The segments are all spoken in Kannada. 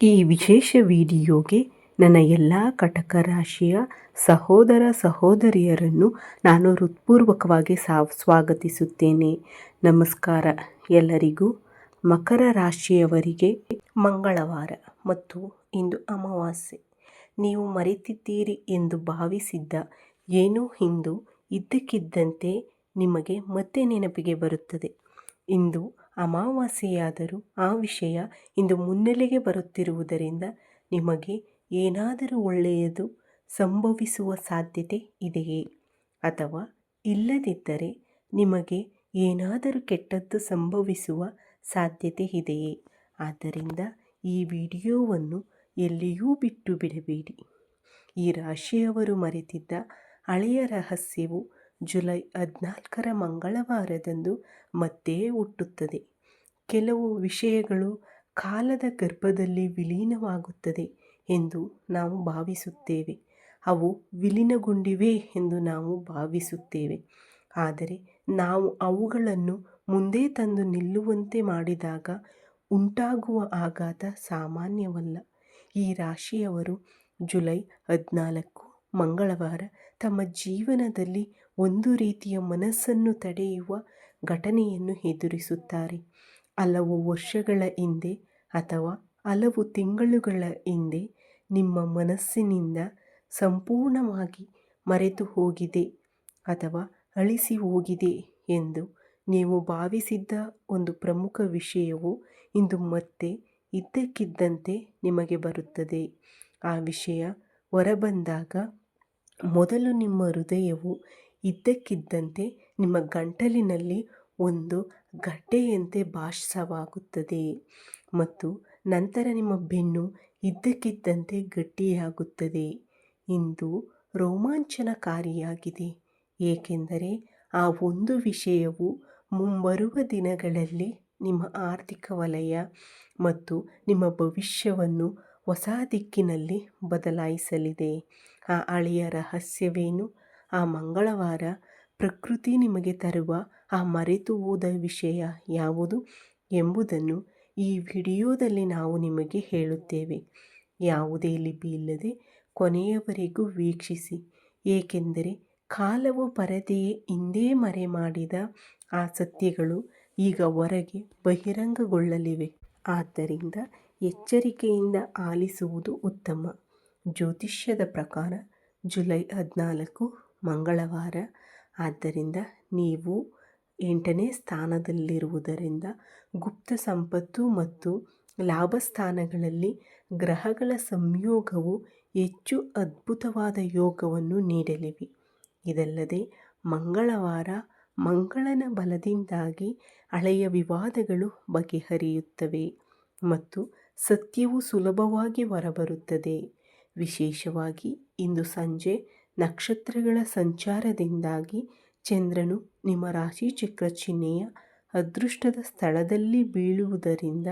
ಈ ವಿಶೇಷ ವಿಡಿಯೋಗೆ ನನ್ನ ಎಲ್ಲ ಕಟಕ ರಾಶಿಯ ಸಹೋದರ ಸಹೋದರಿಯರನ್ನು ನಾನು ಹೃತ್ಪೂರ್ವಕವಾಗಿ ಸ್ವಾಗತಿಸುತ್ತೇನೆ. ನಮಸ್ಕಾರ ಎಲ್ಲರಿಗೂ. ಮಕರ ರಾಶಿಯವರಿಗೆ ಮಂಗಳವಾರ ಮತ್ತು ಇಂದು ಅಮಾವಾಸ್ಯೆ. ನೀವು ಮರೆತಿದ್ದೀರಿ ಎಂದು ಭಾವಿಸಿದ್ದ ಏನೋ ಇಂದು ಇದ್ದಕ್ಕಿದ್ದಂತೆ ನಿಮಗೆ ಮತ್ತೆ ನೆನಪಿಗೆ ಬರುತ್ತದೆ. ಇಂದು ಅಮಾವಾಸ್ಯೆಯಾದರೂ ಆ ವಿಷಯ ಇಂದು ಮುನ್ನೆಲೆಗೆ ಬರುತ್ತಿರುವುದರಿಂದ ನಿಮಗೆ ಏನಾದರೂ ಒಳ್ಳೆಯದು ಸಂಭವಿಸುವ ಸಾಧ್ಯತೆ ಇದೆಯೇ? ಅಥವಾ ಇಲ್ಲದಿದ್ದರೆ ನಿಮಗೆ ಏನಾದರೂ ಕೆಟ್ಟದ್ದು ಸಂಭವಿಸುವ ಸಾಧ್ಯತೆ ಇದೆಯೇ? ಆದ್ದರಿಂದ ಈ ವಿಡಿಯೋವನ್ನು ಎಲ್ಲಿಯೂ ಬಿಟ್ಟು ಬಿಡಬೇಡಿ. ಈ ರಾಶಿಯವರು ಮರೆತಿದ್ದ ಹಳೆಯ ರಹಸ್ಯವು ಜುಲೈ 14ರ ಮಂಗಳವಾರದಂದು ಮತ್ತೆ ಹುಟ್ಟುತ್ತದೆ. ಕೆಲವು ವಿಷಯಗಳು ಕಾಲದ ಗರ್ಭದಲ್ಲಿ ವಿಲೀನವಾಗುತ್ತದೆ ಎಂದು ನಾವು ಭಾವಿಸುತ್ತೇವೆ. ಅವು ವಿಲೀನಗೊಂಡಿವೆ ಎಂದು ನಾವು ಭಾವಿಸುತ್ತೇವೆ. ಆದರೆ ನಾವು ಅವುಗಳನ್ನು ಮುಂದೆ ತಂದು ನಿಲ್ಲುವಂತೆ ಮಾಡಿದಾಗ ಉಂಟಾಗುವ ಆಘಾತ ಸಾಮಾನ್ಯವಲ್ಲ. ಈ ರಾಶಿಯವರು ಜುಲೈ 14 ಮಂಗಳವಾರ ತಮ್ಮ ಜೀವನದಲ್ಲಿ ಒಂದು ರೀತಿಯ ಮನಸ್ಸನ್ನು ತಡೆಯುವ ಘಟನೆಯನ್ನು ಎದುರಿಸುತ್ತಾರೆ. ಹಲವು ವರ್ಷಗಳ ಹಿಂದೆ ಅಥವಾ ಹಲವು ತಿಂಗಳುಗಳ ಹಿಂದೆ ನಿಮ್ಮ ಮನಸ್ಸಿನಿಂದ ಸಂಪೂರ್ಣವಾಗಿ ಮರೆತು ಹೋಗಿದೆ ಅಥವಾ ಅಳಿಸಿ ಹೋಗಿದೆ ಎಂದು ನೀವು ಭಾವಿಸಿದ್ದ ಒಂದು ಪ್ರಮುಖ ವಿಷಯವು ಇಂದು ಮತ್ತೆ ಇದ್ದಕ್ಕಿದ್ದಂತೆ ನಿಮಗೆ ಬರುತ್ತದೆ. ಆ ವಿಷಯ ಹೊರಬಂದಾಗ ಮೊದಲು ನಿಮ್ಮ ಹೃದಯವು ಇದ್ದಕ್ಕಿದ್ದಂತೆ ನಿಮ್ಮ ಗಂಟಲಿನಲ್ಲಿ ಒಂದು ಗಡ್ಡೆಯಂತೆ ಭಾಸವಾಗುತ್ತದೆ ಮತ್ತು ನಂತರ ನಿಮ್ಮ ಬೆನ್ನು ಇದ್ದಕ್ಕಿದ್ದಂತೆ ಗಟ್ಟಿಯಾಗುತ್ತದೆ. ಇಂದು ರೋಮಾಂಚನಕಾರಿಯಾಗಿದೆ, ಏಕೆಂದರೆ ಆ ಒಂದು ವಿಷಯವು ಮುಂಬರುವ ದಿನಗಳಲ್ಲಿ ನಿಮ್ಮ ಆರ್ಥಿಕ ವಲಯ ಮತ್ತು ನಿಮ್ಮ ಭವಿಷ್ಯವನ್ನು ಹೊಸ ದಿಕ್ಕಿನಲ್ಲಿ ಬದಲಾಯಿಸಲಿದೆ. ಆ ಹಳೆಯ ರಹಸ್ಯವೇನು? ಆ ಮಂಗಳವಾರ ಪ್ರಕೃತಿ ನಿಮಗೆ ತರುವ ಆ ಮರೆತು ಹೋದ ವಿಷಯ ಯಾವುದು ಎಂಬುದನ್ನು ಈ ವಿಡಿಯೋದಲ್ಲಿ ನಾವು ನಿಮಗೆ ಹೇಳುತ್ತೇವೆ. ಯಾವುದೇ ಲಿಪಿ ಇಲ್ಲದೆ ಕೊನೆಯವರೆಗೂ ವೀಕ್ಷಿಸಿ, ಏಕೆಂದರೆ ಕಾಲವು ಪರದೆಯೇ ಹಿಂದೆ ಮರೆ ಮಾಡಿದ ಆ ಸತ್ಯಗಳು ಈಗ ಹೊರಗೆ ಬಹಿರಂಗಗೊಳ್ಳಲಿವೆ. ಆದ್ದರಿಂದ ಎಚ್ಚರಿಕೆಯಿಂದ ಆಲಿಸುವುದು ಉತ್ತಮ. ಜ್ಯೋತಿಷ್ಯದ ಪ್ರಕಾರ ಜುಲೈ 14 ಮಂಗಳವಾರ. ಆದ್ದರಿಂದ ನೀವು 8ನೇ ಸ್ಥಾನದಲ್ಲಿರುವುದರಿಂದ ಗುಪ್ತ ಸಂಪತ್ತು ಮತ್ತು ಲಾಭ ಸ್ಥಾನಗಳಲ್ಲಿ ಗ್ರಹಗಳ ಸಂಯೋಗವು ಹೆಚ್ಚು ಅದ್ಭುತವಾದ ಯೋಗವನ್ನು ನೀಡಲಿವೆ. ಇದಲ್ಲದೆ ಮಂಗಳವಾರ ಮಂಗಳನ ಬಲದಿಂದಾಗಿ ಹಳೆಯ ವಿವಾದಗಳು ಬಗೆಹರಿಯುತ್ತವೆ ಮತ್ತು ಸತ್ಯವು ಸುಲಭವಾಗಿ ಹೊರಬರುತ್ತದೆ. ವಿಶೇಷವಾಗಿ ಇಂದು ಸಂಜೆ ನಕ್ಷತ್ರಗಳ ಸಂಚಾರದಿಂದಾಗಿ ಚಂದ್ರನು ನಿಮ್ಮ ರಾಶಿಚಕ್ರ ಚಿಹ್ನೆಯ ಅದೃಷ್ಟದ ಸ್ಥಳದಲ್ಲಿ ಬೀಳುವುದರಿಂದ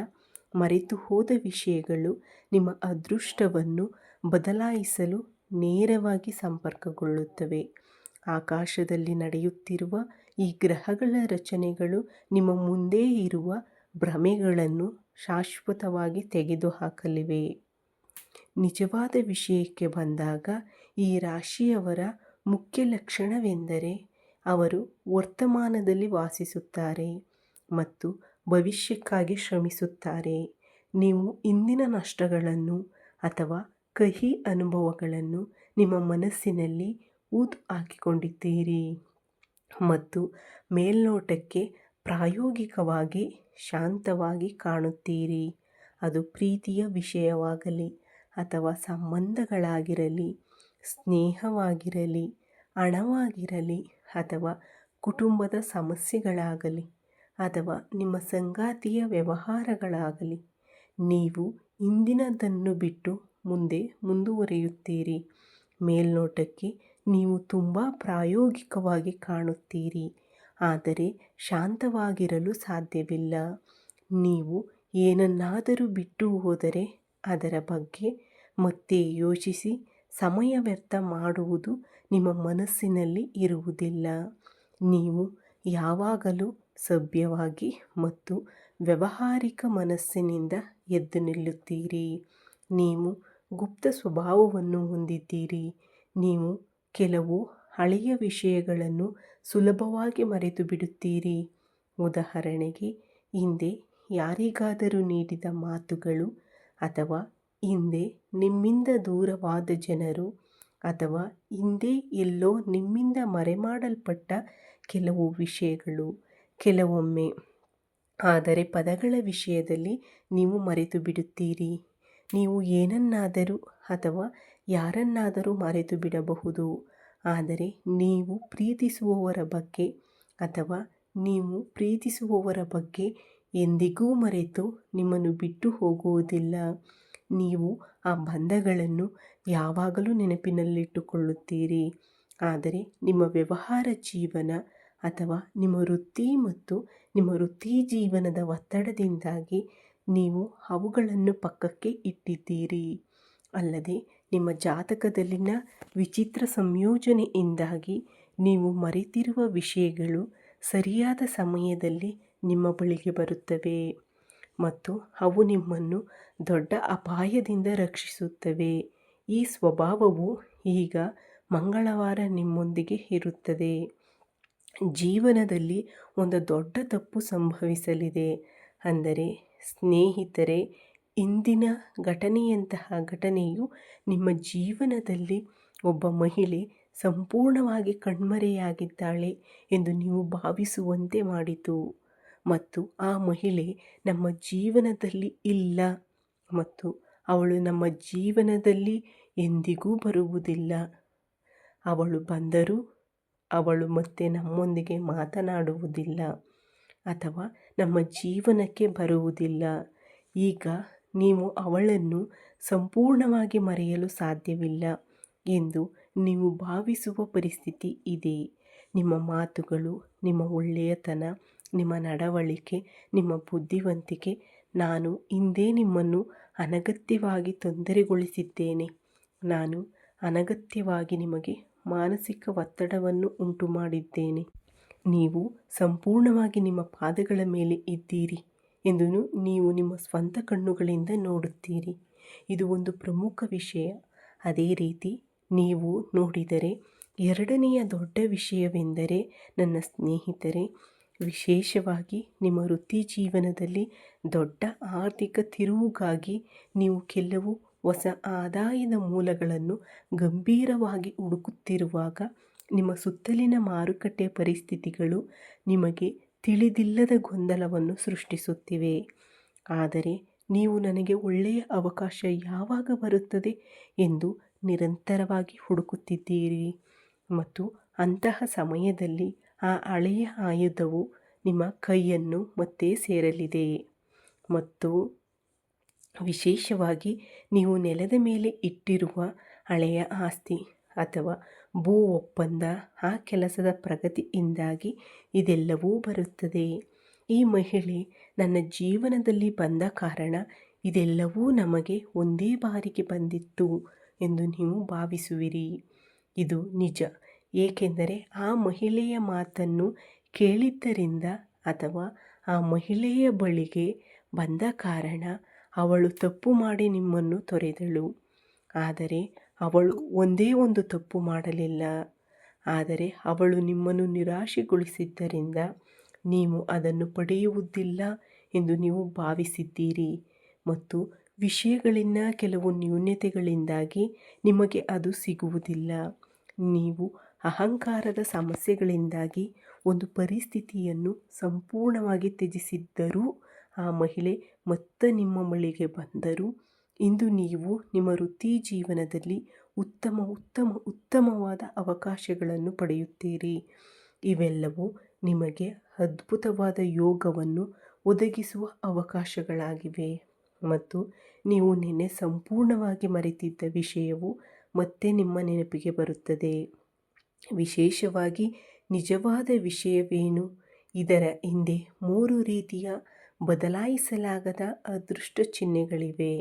ಮರೆತು ಹೋದ ವಿಷಯಗಳು ನಿಮ್ಮ ಅದೃಷ್ಟವನ್ನು ಬದಲಾಯಿಸಲು ನೇರವಾಗಿ ಸಂಪರ್ಕಗೊಳ್ಳುತ್ತವೆ. ಆಕಾಶದಲ್ಲಿ ನಡೆಯುತ್ತಿರುವ ಈ ಗ್ರಹಗಳ ರಚನೆಗಳು ನಿಮ್ಮ ಮುಂದೆ ಇರುವ ಭ್ರಮೆಗಳನ್ನು ಶಾಶ್ವತವಾಗಿ ತೆಗೆದುಹಾಕಲಿವೆ. ನಿಜವಾದ ವಿಷಯಕ್ಕೆ ಬಂದಾಗ ಈ ರಾಶಿಯವರ ಮುಖ್ಯ ಲಕ್ಷಣವೆಂದರೆ ಅವರು ವರ್ತಮಾನದಲ್ಲಿ ವಾಸಿಸುತ್ತಾರೆ ಮತ್ತು ಭವಿಷ್ಯಕ್ಕಾಗಿ ಶ್ರಮಿಸುತ್ತಾರೆ. ನೀವು ಇಂದಿನ ನಷ್ಟಗಳನ್ನು ಅಥವಾ ಕಹಿ ಅನುಭವಗಳನ್ನು ನಿಮ್ಮ ಮನಸ್ಸಿನಲ್ಲಿ ಊದು ಹಾಕಿಕೊಂಡಿದ್ದೀರಿ ಮತ್ತು ಮೇಲ್ನೋಟಕ್ಕೆ ಪ್ರಾಯೋಗಿಕವಾಗಿ ಶಾಂತವಾಗಿ ಕಾಣುತ್ತೀರಿ. ಅದು ಪ್ರೀತಿಯ ವಿಷಯವಾಗಲಿ ಅಥವಾ ಸಂಬಂಧಗಳಾಗಿರಲಿ, ಸ್ನೇಹವಾಗಿರಲಿ, ಹಣವಾಗಿರಲಿ ಅಥವಾ ಕುಟುಂಬದ ಸಮಸ್ಯೆಗಳಾಗಲಿ ಅಥವಾ ನಿಮ್ಮ ಸಂಗಾತಿಯ ವ್ಯವಹಾರಗಳಾಗಲಿ, ನೀವು ಹಿಂದಿನದನ್ನು ಬಿಟ್ಟು ಮುಂದೆ ಮುಂದುವರಿಯುತ್ತೀರಿ. ಮೇಲ್ನೋಟಕ್ಕೆ ನೀವು ತುಂಬ ಪ್ರಾಯೋಗಿಕವಾಗಿ ಕಾಣುತ್ತೀರಿ, ಆದರೆ ಶಾಂತವಾಗಿರಲು ಸಾಧ್ಯವಿಲ್ಲ. ನೀವು ಏನನ್ನಾದರೂ ಬಿಟ್ಟು ಹೋದರೆ ಅದರ ಬಗ್ಗೆ ಮತ್ತೆ ಯೋಚಿಸಿ ಸಮಯ ವ್ಯರ್ಥ ಮಾಡುವುದು ನಿಮ್ಮ ಮನಸ್ಸಿನಲ್ಲಿ ಇರುವುದಿಲ್ಲ. ನೀವು ಯಾವಾಗಲೂ ಸಭ್ಯವಾಗಿ ಮತ್ತು ವ್ಯಾವಹಾರಿಕ ಮನಸ್ಸಿನಿಂದ ಎದ್ದು ನಿಲ್ಲುತ್ತೀರಿ. ನೀವು ಗುಪ್ತ ಸ್ವಭಾವವನ್ನು ಹೊಂದಿದ್ದೀರಿ. ನೀವು ಕೆಲವು ಹಳೆಯ ವಿಷಯಗಳನ್ನು ಸುಲಭವಾಗಿ ಮರೆತು ಬಿಡುತ್ತೀರಿ. ಉದಾಹರಣೆಗೆ, ಹಿಂದೆ ಯಾರಿಗಾದರೂ ನೀಡಿದ ಮಾತುಗಳು, ಅಥವಾ ಹಿಂದೆ ನಿಮ್ಮಿಂದ ದೂರವಾದ ಜನರು, ಅಥವಾ ಹಿಂದೆ ಎಲ್ಲೋ ನಿಮ್ಮಿಂದ ಮರೆಮಾಡಲ್ಪಟ್ಟ ಕೆಲವು ವಿಷಯಗಳು. ಕೆಲವೊಮ್ಮೆ ಆದರೆ ಪದಗಳ ವಿಷಯದಲ್ಲಿ ನೀವು ಮರೆತು ಬಿಡುತ್ತೀರಿ. ನೀವು ಏನನ್ನಾದರೂ ಅಥವಾ ಯಾರನ್ನಾದರೂ ಮರೆತು ಬಿಡಬಹುದು, ಆದರೆ ನೀವು ಪ್ರೀತಿಸುವವರ ಬಗ್ಗೆ ಅಥವಾ ನೀವು ಪ್ರೀತಿಸುವವರ ಬಗ್ಗೆ ಎಂದಿಗೂ ಮರೆತು ನಿಮ್ಮನ್ನು ಬಿಟ್ಟು ಹೋಗುವುದಿಲ್ಲ. ನೀವು ಆ ಬಂಧಗಳನ್ನು ಯಾವಾಗಲೂ ನೆನಪಿನಲ್ಲಿಟ್ಟುಕೊಳ್ಳುತ್ತೀರಿ. ಆದರೆ ನಿಮ್ಮ ವ್ಯವಹಾರ ಜೀವನ ಅಥವಾ ನಿಮ್ಮ ವೃತ್ತಿ ಮತ್ತು ನಿಮ್ಮ ವೃತ್ತಿ ಜೀವನದ ಒತ್ತಡದಿಂದಾಗಿ ನೀವು ಅವುಗಳನ್ನು ಪಕ್ಕಕ್ಕೆ ಇಟ್ಟಿದ್ದೀರಿ. ಅಲ್ಲದೆ ನಿಮ್ಮ ಜಾತಕದಲ್ಲಿನ ವಿಚಿತ್ರ ಸಂಯೋಜನೆಯಿಂದಾಗಿ ನೀವು ಮರೆತಿರುವ ವಿಷಯಗಳು ಸರಿಯಾದ ಸಮಯದಲ್ಲಿ ನಿಮ್ಮ ಬಳಿಗೆ ಬರುತ್ತವೆ ಮತ್ತು ಅವು ನಿಮ್ಮನ್ನು ದೊಡ್ಡ ಅಪಾಯದಿಂದ ರಕ್ಷಿಸುತ್ತವೆ. ಈ ಸ್ವಭಾವವು ಈಗ ಮಂಗಳವಾರ ನಿಮ್ಮೊಂದಿಗೆ ಇರುತ್ತದೆ. ಜೀವನದಲ್ಲಿ ಒಂದು ದೊಡ್ಡ ತಪ್ಪು ಸಂಭವಿಸಲಿದೆ. ಅಂದರೆ ಸ್ನೇಹಿತರೆ, ಇಂದಿನ ಘಟನೆಯಂತಹ ಘಟನೆಯು ನಿಮ್ಮ ಜೀವನದಲ್ಲಿ ಒಬ್ಬ ಮಹಿಳೆ ಸಂಪೂರ್ಣವಾಗಿ ಕಣ್ಮರೆಯಾಗಿದ್ದಾಳೆ ಎಂದು ನೀವು ಭಾವಿಸುವಂತೆ ಮಾಡಿತು ಮತ್ತು ಆ ಮಹಿಳೆ ನಮ್ಮ ಜೀವನದಲ್ಲಿ ಇಲ್ಲ ಮತ್ತು ಅವಳು ನಮ್ಮ ಜೀವನದಲ್ಲಿ ಎಂದಿಗೂ ಬರುವುದಿಲ್ಲ. ಅವಳು ಬಂದರೂ ಅವಳು ಮತ್ತೆ ನಮ್ಮೊಂದಿಗೆ ಮಾತನಾಡುವುದಿಲ್ಲ ಅಥವಾ ನಮ್ಮ ಜೀವನಕ್ಕೆ ಬರುವುದಿಲ್ಲ. ಈಗ ನೀವು ಅವಳನ್ನು ಸಂಪೂರ್ಣವಾಗಿ ಮರೆಯಲು ಸಾಧ್ಯವಿಲ್ಲ ಎಂದು ನೀವು ಭಾವಿಸುವ ಪರಿಸ್ಥಿತಿ ಇದೆ. ನಿಮ್ಮ ಮಾತುಗಳು, ನಿಮ್ಮ ಒಳ್ಳೆಯತನ, ನಿಮ್ಮ ನಡವಳಿಕೆ, ನಿಮ್ಮ ಬುದ್ಧಿವಂತಿಕೆ, ನಾನು ಹಿಂದೆ ನಿಮ್ಮನ್ನು ಅನಗತ್ಯವಾಗಿ ತೊಂದರೆಗೊಳಿಸಿದ್ದೇನೆ. ನಾನು ಅನಗತ್ಯವಾಗಿ ನಿಮಗೆ ಮಾನಸಿಕ ಒತ್ತಡವನ್ನು ಉಂಟು ಮಾಡಿದ್ದೇನೆ. ನೀವು ಸಂಪೂರ್ಣವಾಗಿ ನಿಮ್ಮ ಪಾದಗಳ ಮೇಲೆ ಇದ್ದೀರಿ ಎಂದು ನೀವು ನಿಮ್ಮ ಸ್ವಂತ ಕಣ್ಣುಗಳಿಂದ ನೋಡುತ್ತೀರಿ. ಇದು ಒಂದು ಪ್ರಮುಖ ವಿಷಯ. ಅದೇ ರೀತಿ ನೀವು ನೋಡಿದರೆ ಎರಡನೆಯ ದೊಡ್ಡ ವಿಷಯವೆಂದರೆ, ನನ್ನ ಸ್ನೇಹಿತರೆ, ವಿಶೇಷವಾಗಿ ನಿಮ್ಮ ವೃತ್ತಿ ಜೀವನದಲ್ಲಿ ದೊಡ್ಡ ಆರ್ಥಿಕ ತಿರುವುಗಾಗಿ ನೀವು ಕೆಲವು ಹೊಸ ಆದಾಯದ ಮೂಲಗಳನ್ನು ಗಂಭೀರವಾಗಿ ಹುಡುಕುತ್ತಿರುವಾಗ ನಿಮ್ಮ ಸುತ್ತಲಿನ ಮಾರುಕಟ್ಟೆ ಪರಿಸ್ಥಿತಿಗಳು ನಿಮಗೆ ತಿಳಿದಿಲ್ಲದ ಗೊಂದಲವನ್ನು ಸೃಷ್ಟಿಸುತ್ತಿವೆ. ಆದರೆ ನೀವು ನನಗೆ ಒಳ್ಳೆಯ ಅವಕಾಶ ಯಾವಾಗ ಬರುತ್ತದೆ ಎಂದು ನಿರಂತರವಾಗಿ ಹುಡುಕುತ್ತಿದ್ದೀರಿ ಮತ್ತು ಅಂತಹ ಸಮಯದಲ್ಲಿ ಆ ಹಳೆಯ ಆಯುಧವು ನಿಮ್ಮ ಕೈಯನ್ನು ಮತ್ತೆ ಸೇರಲಿದೆ. ಮತ್ತು ವಿಶೇಷವಾಗಿ ನೀವು ನೆಲದ ಮೇಲೆ ಇಟ್ಟಿರುವ ಹಳೆಯ ಆಸ್ತಿ ಅಥವಾ ಭೂ ಒಪ್ಪಂದ, ಆ ಕೆಲಸದ ಪ್ರಗತಿಯಿಂದಾಗಿ ಇದೆಲ್ಲವೂ ಬರುತ್ತದೆ. ಈ ಮಹಿಳೆ ನನ್ನ ಜೀವನದಲ್ಲಿ ಬಂದ ಕಾರಣ ಇದೆಲ್ಲವೂ ನಮಗೆ ಒಂದೇ ಬಾರಿಗೆ ಬಂದಿತ್ತು ಎಂದು ನೀವು ಭಾವಿಸುವಿರಿ. ಇದು ನಿಜ, ಏಕೆಂದರೆ ಆ ಮಹಿಳೆಯ ಮಾತನ್ನು ಕೇಳಿದ್ದರಿಂದ ಅಥವಾ ಆ ಮಹಿಳೆಯ ಬಳಿಗೆ ಬಂದ ಕಾರಣ ಅವಳು ತಪ್ಪು ಮಾಡಿ ನಿಮ್ಮನ್ನು ತೊರೆದಳು. ಆದರೆ ಅವಳು ಒಂದೇ ಒಂದು ತಪ್ಪು ಮಾಡಲಿಲ್ಲ, ಆದರೆ ಅವಳು ನಿಮ್ಮನ್ನು ನಿರಾಶೆಗೊಳಿಸಿದ್ದರಿಂದ ನೀವು ಅದನ್ನು ಪಡೆಯುವುದಿಲ್ಲ ಎಂದು ನೀವು ಭಾವಿಸಿದ್ದೀರಿ ಮತ್ತು ವಿಷಯಗಳಿನ ಕೆಲವು ನ್ಯೂನತೆಗಳಿಂದಾಗಿ ನಿಮಗೆ ಅದು ಸಿಗುವುದಿಲ್ಲ. ನೀವು ಅಹಂಕಾರದ ಸಮಸ್ಯೆಗಳಿಂದಾಗಿ ಒಂದು ಪರಿಸ್ಥಿತಿಯನ್ನು ಸಂಪೂರ್ಣವಾಗಿ ತ್ಯಜಿಸಿದ್ದರೂ ಆ ಮಹಿಳೆ ಮತ್ತೆ ನಿಮ್ಮ ಬಳಿಗೆ ಬಂದರು. ಇಂದು ನೀವು ನಿಮ್ಮ ವೃತ್ತಿ ಜೀವನದಲ್ಲಿ ಉತ್ತಮವಾದ ಅವಕಾಶಗಳನ್ನು ಪಡೆಯುತ್ತೀರಿ. ಇವೆಲ್ಲವೂ ನಿಮಗೆ ಅದ್ಭುತವಾದ ಯೋಗವನ್ನು ಒದಗಿಸುವ ಅವಕಾಶಗಳಾಗಿವೆ ಮತ್ತು ನೀವು ನಿನ್ನೆ ಸಂಪೂರ್ಣವಾಗಿ ಮರೆತಿದ್ದ ವಿಷಯವು ಮತ್ತೆ ನಿಮ್ಮ ನೆನಪಿಗೆ ಬರುತ್ತದೆ. ವಿಶೇಷವಾಗಿ ನಿಜವಾದ ವಿಷಯವೇನು? ಇದರ ಹಿಂದೆ 3 ರೀತಿಯ ಬದಲಾಯಿಸಲಾಗದ ಅದೃಷ್ಟ ಚಿಹ್ನೆಗಳಿವೆ.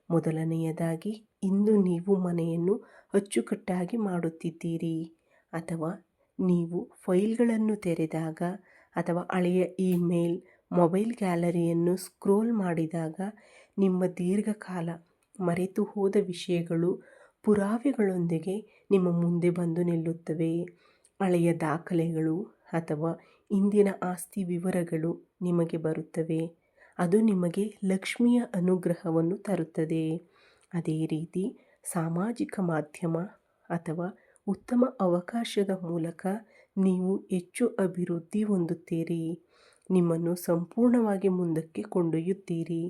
ಮೊದಲನೆಯದಾಗಿ, ಇಂದು ನೀವು ಮನೆಯನ್ನು ಅಚ್ಚುಕಟ್ಟಾಗಿ ಮಾಡುತ್ತಿದ್ದೀರಿ ಅಥವಾ ನೀವು ಫೈಲ್ಗಳನ್ನು ತೆರೆದಾಗ ಅಥವಾ ಹಳೆಯ ಇಮೇಲ್, ಮೊಬೈಲ್ ಗ್ಯಾಲರಿಯನ್ನು ಸ್ಕ್ರೋಲ್ ಮಾಡಿದಾಗ ನಿಮ್ಮ ದೀರ್ಘಕಾಲ ಮರೆತು ಹೋದ ವಿಷಯಗಳು ಪುರಾವೆಗಳೊಂದಿಗೆ ನಿಮ್ಮ ಮುಂದೆ ಬಂದು ನಿಲ್ಲುತ್ತವೆ. ಹಳೆಯ ದಾಖಲೆಗಳು ಅಥವಾ ಇಂದಿನ ಆಸ್ತಿ ವಿವರಗಳು ನಿಮಗೆ ಬರುತ್ತವೆ. ಅದು ನಿಮಗೆ ಲಕ್ಷ್ಮಿಯ ಅನುಗ್ರಹವನ್ನು ತರುತ್ತದೆ. ಅದೇ ರೀತಿ ಸಾಮಾಜಿಕ ಮಾಧ್ಯಮ ಅಥವಾ ಉತ್ತಮ ಅವಕಾಶದ ಮೂಲಕ ನೀವು ಹೆಚ್ಚು ಅಭಿವೃದ್ಧಿ ಹೊಂದುತ್ತೀರಿ. ನಿಮ್ಮನ್ನು ಸಂಪೂರ್ಣವಾಗಿ ಮುಂದಕ್ಕೆ ಕೊಂಡೊಯ್ಯುತ್ತೀರಿ.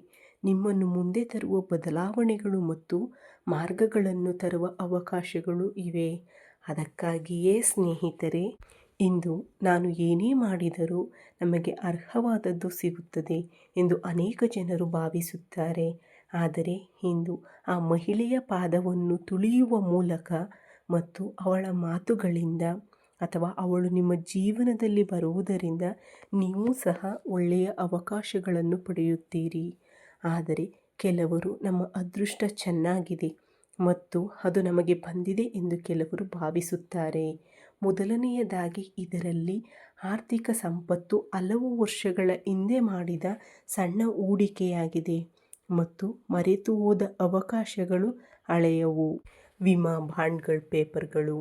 ನಿಮ್ಮನ್ನು ಮುಂದೆ ತರುವ ಬದಲಾವಣೆಗಳು ಮತ್ತು ಮಾರ್ಗಗಳನ್ನು ತರುವ ಅವಕಾಶಗಳು ಇವೆ. ಅದಕ್ಕಾಗಿಯೇ ಸ್ನೇಹಿತರೆ, ಇಂದು ನಾನು ಏನೇ ಮಾಡಿದರೂ ನಮಗೆ ಅರ್ಹವಾದದ್ದು ಸಿಗುತ್ತದೆ ಎಂದು ಅನೇಕ ಜನರು ಭಾವಿಸುತ್ತಾರೆ. ಆದರೆ ಇಂದು ಆ ಮಹಿಳೆಯ ಪಾದವನ್ನು ತುಳಿಯುವ ಮೂಲಕ ಮತ್ತು ಅವಳ ಮಾತುಗಳಿಂದ ಅಥವಾ ಅವಳು ನಿಮ್ಮ ಜೀವನದಲ್ಲಿ ಬರುವುದರಿಂದ ನೀವು ಸಹ ಒಳ್ಳೆಯ ಅವಕಾಶಗಳನ್ನು ಪಡೆಯುತ್ತೀರಿ. ಆದರೆ ಕೆಲವರು ನಮ್ಮ ಅದೃಷ್ಟ ಚೆನ್ನಾಗಿದೆ ಮತ್ತು ಅದು ನಮಗೆ ಬಂದಿದೆ ಎಂದು ಕೆಲವರು ಭಾವಿಸುತ್ತಾರೆ. ಮೊದಲನೆಯದಾಗಿ ಇದರಲ್ಲಿ ಆರ್ಥಿಕ ಸಂಪತ್ತು ಹಲವು ವರ್ಷಗಳ ಹಿಂದೆ ಮಾಡಿದ ಸಣ್ಣ ಹೂಡಿಕೆಯಾಗಿದೆ ಮತ್ತು ಮರೆತು ಹೋದ ಅವಕಾಶಗಳು ಹಳೆಯವು. ವಿಮಾ ಬಾಂಡ್ಗಳ ಪೇಪರ್ಗಳು,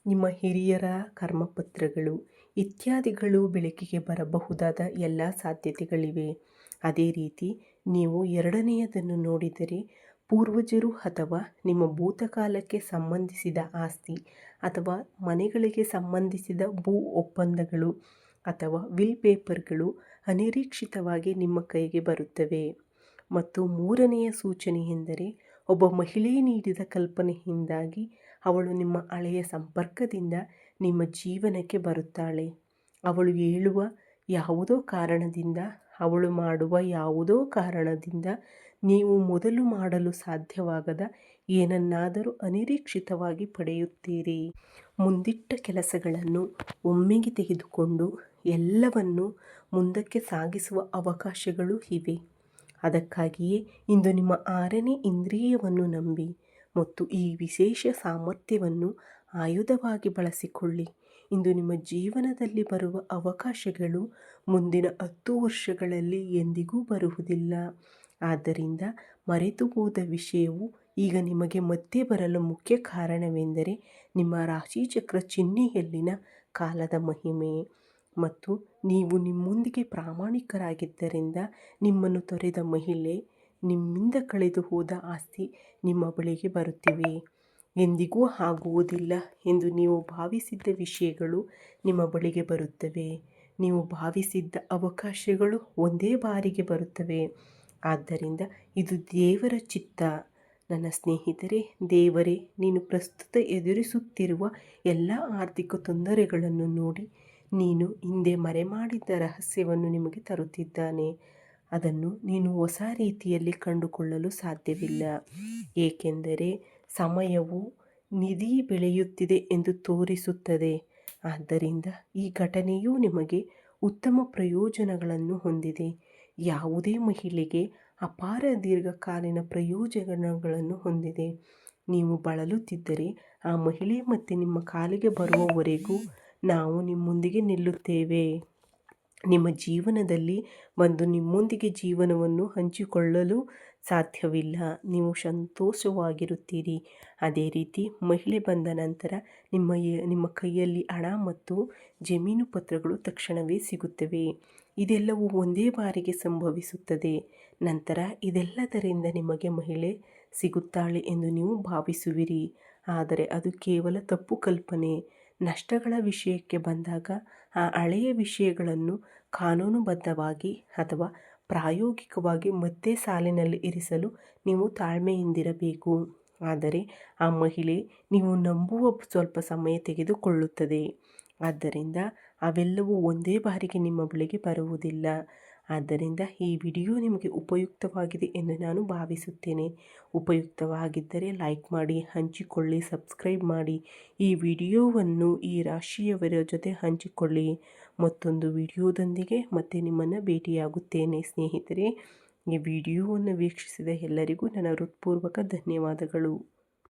ನಿಮ್ಮ ಹಿರಿಯರ ಕರ್ಮಪತ್ರಗಳು ಇತ್ಯಾದಿಗಳು ಬೆಳಕಿಗೆ ಬರಬಹುದಾದ ಎಲ್ಲ ಸಾಧ್ಯತೆಗಳಿವೆ. ಅದೇ ರೀತಿ ನೀವು ಎರಡನೆಯದನ್ನು ನೋಡಿದರೆ ಪೂರ್ವಜರು ಅಥವಾ ನಿಮ್ಮ ಭೂತಕಾಲಕ್ಕೆ ಸಂಬಂಧಿಸಿದ ಆಸ್ತಿ ಅಥವಾ ಮನೆಗಳಿಗೆ ಸಂಬಂಧಿಸಿದ ಭೂ ಒಪ್ಪಂದಗಳು ಅಥವಾ ವಿಲ್ ಪೇಪರ್ಗಳು ಅನಿರೀಕ್ಷಿತವಾಗಿ ನಿಮ್ಮ ಕೈಗೆ ಬರುತ್ತವೆ. ಮತ್ತು ಮೂರನೆಯ ಸೂಚನೆ ಎಂದರೆ ಒಬ್ಬ ಮಹಿಳೆ ನೀಡಿದ ಕಲ್ಪನೆಯಿಂದಾಗಿ ಅವಳು ನಿಮ್ಮ ಹಳೆಯ ಸಂಪರ್ಕದಿಂದ ನಿಮ್ಮ ಜೀವನಕ್ಕೆ ಬರುತ್ತಾಳೆ. ಅವಳು ಹೇಳುವ ಯಾವುದೋ ಕಾರಣದಿಂದ, ಅವಳು ಮಾಡುವ ಯಾವುದೋ ಕಾರಣದಿಂದ ನೀವು ಮೊದಲು ಮಾಡಲು ಸಾಧ್ಯವಾಗದ ಏನನ್ನಾದರೂ ಅನಿರೀಕ್ಷಿತವಾಗಿ ಪಡೆಯುತ್ತೀರಿ. ಮುಂದಿಟ್ಟ ಕೆಲಸಗಳನ್ನು ಒಮ್ಮೆಗೆ ತೆಗೆದುಕೊಂಡು ಎಲ್ಲವನ್ನೂ ಮುಂದಕ್ಕೆ ಸಾಗಿಸುವ ಅವಕಾಶಗಳು ಇವೆ. ಅದಕ್ಕಾಗಿಯೇ ಇಂದು ನಿಮ್ಮ 6ನೇ ಇಂದ್ರಿಯವನ್ನು ನಂಬಿ ಮತ್ತು ಈ ವಿಶೇಷ ಸಾಮರ್ಥ್ಯವನ್ನು ಆಯುಧವಾಗಿ ಬಳಸಿಕೊಳ್ಳಿ. ಇಂದು ನಿಮ್ಮ ಜೀವನದಲ್ಲಿ ಬರುವ ಅವಕಾಶಗಳು ಮುಂದಿನ 10 ವರ್ಷಗಳಲ್ಲಿ ಎಂದಿಗೂ ಬರುವುದಿಲ್ಲ. ಆದ್ದರಿಂದ ಮರೆತು ಹೋದ ವಿಷಯವು ಈಗ ನಿಮಗೆ ಮತ್ತೆ ಬರಲು ಮುಖ್ಯ ಕಾರಣವೆಂದರೆ ನಿಮ್ಮ ರಾಶಿಚಕ್ರ ಚಿಹ್ನೆಯಲ್ಲಿನ ಕಾಲದ ಮಹಿಮೆ ಮತ್ತು ನೀವು ನಿಮ್ಮೊಂದಿಗೆ ಪ್ರಾಮಾಣಿಕರಾಗಿದ್ದರಿಂದ ನಿಮ್ಮನ್ನು ತೊರೆದ ಮಹಿಳೆ, ನಿಮ್ಮಿಂದ ಕಳೆದು ಹೋದ ಆಸ್ತಿ ನಿಮ್ಮ ಬಳಿಗೆ ಬರುತ್ತಿವೆ. ಎಂದಿಗೂ ಆಗುವುದಿಲ್ಲ ಎಂದು ನೀವು ಭಾವಿಸಿದ್ದ ವಿಷಯಗಳು ನಿಮ್ಮ ಬಳಿಗೆ ಬರುತ್ತವೆ. ನೀವು ಭಾವಿಸಿದ್ದ ಅವಕಾಶಗಳು ಒಂದೇ ಬಾರಿಗೆ ಬರುತ್ತವೆ. ಆದ್ದರಿಂದ ಇದು ದೇವರ ಚಿತ್ತ. ನನ್ನ ಸ್ನೇಹಿತರೆ, ದೇವರೇ ನೀನು ಪ್ರಸ್ತುತ ಎದುರಿಸುತ್ತಿರುವ ಎಲ್ಲ ಆರ್ಥಿಕ ತೊಂದರೆಗಳನ್ನು ನೋಡಿ ನೀನು ಹಿಂದೆ ಮರೆಮಾಡಿದ್ದ ರಹಸ್ಯವನ್ನು ನಿಮಗೆ ತರುತ್ತಿದ್ದಾನೆ. ಅದನ್ನು ನೀನು ಹೊಸ ರೀತಿಯಲ್ಲಿ ಕಂಡುಕೊಳ್ಳಲು ಸಾಧ್ಯವಿಲ್ಲ, ಏಕೆಂದರೆ ಸಮಯವು ನಿಧಿ ಬೆಳೆಯುತ್ತಿದೆ ಎಂದು ತೋರಿಸುತ್ತದೆ. ಆದ್ದರಿಂದ ಈ ಘಟನೆಯು ನಿಮಗೆ ಉತ್ತಮ ಪ್ರಯೋಜನಗಳನ್ನು ಹೊಂದಿದೆ. ಯಾವುದೇ ಮಹಿಳೆಗೆ ಅಪಾರ ದೀರ್ಘಕಾಲೀನ ಪ್ರಯೋಜನಗಳನ್ನು ಹೊಂದಿದೆ. ನೀವು ಬಳಲುತ್ತಿದ್ದರೆ ಆ ಮಹಿಳೆ ಮತ್ತೆ ನಿಮ್ಮ ಕಾಲಿಗೆ ಬರುವವರೆಗೂ ನಾವು ನಿಮ್ಮೊಂದಿಗೆ ನಿಲ್ಲುತ್ತೇವೆ. ನಿಮ್ಮ ಜೀವನದಲ್ಲಿ ಬಂದು ನಿಮ್ಮೊಂದಿಗೆ ಜೀವನವನ್ನು ಹಂಚಿಕೊಳ್ಳಲು ಸಾಧ್ಯವಿಲ್ಲ. ನೀವು ಸಂತೋಷವಾಗಿರುತ್ತೀರಿ. ಅದೇ ರೀತಿ ಮಹಿಳೆ ಬಂದ ನಂತರ ನಿಮ್ಮ ಕೈಯಲ್ಲಿ ಹಣ ಮತ್ತು ಜಮೀನು ಪತ್ರಗಳು ತಕ್ಷಣವೇ ಸಿಗುತ್ತವೆ. ಇದೆಲ್ಲವೂ ಒಂದೇ ಬಾರಿಗೆ ಸಂಭವಿಸುತ್ತದೆ. ನಂತರ ಇದೆಲ್ಲದರಿಂದ ನಿಮಗೆ ಮಹಿಳೆ ಸಿಗುತ್ತಾಳೆ ಎಂದು ನೀವು ಭಾವಿಸುವಿರಿ. ಆದರೆ ಅದು ಕೇವಲ ತಪ್ಪು ಕಲ್ಪನೆ. ನಷ್ಟಗಳ ವಿಷಯಕ್ಕೆ ಬಂದಾಗ ಆ ಹಳೆಯ ವಿಷಯಗಳನ್ನು ಕಾನೂನುಬದ್ಧವಾಗಿ ಅಥವಾ ಪ್ರಾಯೋಗಿಕವಾಗಿ ಮತ್ತೆ ಸಾಲಿನಲ್ಲಿ ಇರಿಸಲು ನೀವು ತಾಳ್ಮೆಯಿಂದಿರಬೇಕು. ಆದರೆ ಆ ಮಹಿಳೆ ನೀವು ನಂಬುವ ಸ್ವಲ್ಪ ಸಮಯ ತೆಗೆದುಕೊಳ್ಳುತ್ತದೆ. ಆದ್ದರಿಂದ ಅವೆಲ್ಲವೂ ಒಂದೇ ಬಾರಿಗೆ ನಿಮ್ಮ ಬಳಿಗೆ ಬರುವುದಿಲ್ಲ. ಆದ್ದರಿಂದ ಈ ವಿಡಿಯೋ ನಿಮಗೆ ಉಪಯುಕ್ತವಾಗಿದೆ ಎಂದು ನಾನು ಭಾವಿಸುತ್ತೇನೆ. ಉಪಯುಕ್ತವಾಗಿದ್ದರೆ ಲೈಕ್ ಮಾಡಿ, ಹಂಚಿಕೊಳ್ಳಿ, ಸಬ್ಸ್ಕ್ರೈಬ್ ಮಾಡಿ. ಈ ವಿಡಿಯೋವನ್ನು ಈ ರಾಶಿಯವರ ಜೊತೆ ಹಂಚಿಕೊಳ್ಳಿ. ಮತ್ತೊಂದು ವಿಡಿಯೋದೊಂದಿಗೆ ಮತ್ತೆ ನಿಮ್ಮನ್ನು ಭೇಟಿಯಾಗುತ್ತೇನೆ ಸ್ನೇಹಿತರೆ. ಈ ವಿಡಿಯೋವನ್ನು ವೀಕ್ಷಿಸಿದ ಎಲ್ಲರಿಗೂ ನನ್ನ ಹೃತ್ಪೂರ್ವಕ ಧನ್ಯವಾದಗಳು.